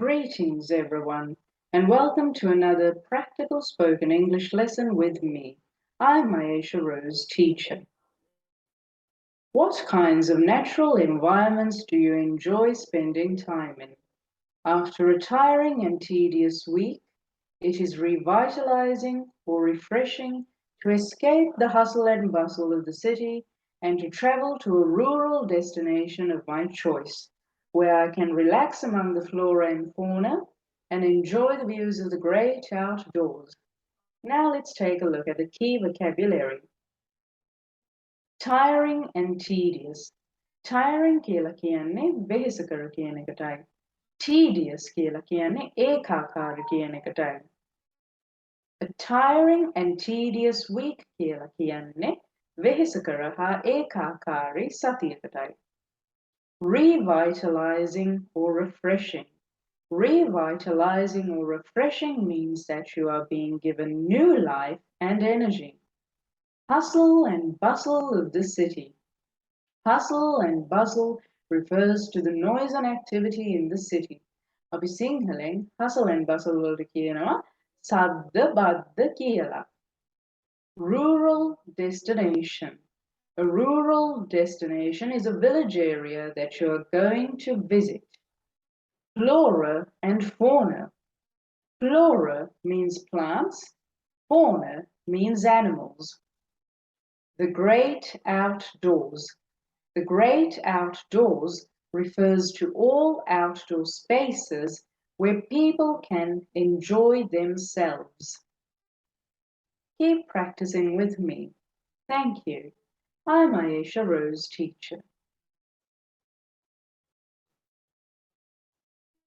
Greetings, everyone, and welcome to another practical spoken English lesson with me. I'm Ayesha Rose, teacher. What kinds of natural environments do you enjoy spending time in? After a tiring and tedious week, it is revitalizing or refreshing to escape the hustle and bustle of the city and to travel to a rural destination of my choice, where I can relax among the flora and fauna and enjoy the views of the great outdoors. Now let's take a look at the key vocabulary. Tiring and tedious. Tiring කියලා කියන්නේ වෙහෙසකර කියන එකටයි. Tedious කියලා කියන්නේ ඒකාකාර කියන එකටයි. A tiring and tedious week කියලා කියන්නේ වෙහෙසකර හා ඒකාකාරී සතියකටයි. Revitalizing or refreshing. Revitalizing or refreshing means that you are being given new life and energy. Hustle and bustle of the city. Hustle and bustle refers to the noise and activity in the city. අපි සිංහලෙන් hustle and bustle වලට කියනවා සද්ද බද්ද කියලා. Rural destination. A rural destination is a village area that you are going to visit. Flora and fauna. Flora means plants, fauna means animals. The great outdoors. The great outdoors refers to all outdoor spaces where people can enjoy themselves. Keep practicing with me. Thank you. I'm Ayesha Rose, teacher.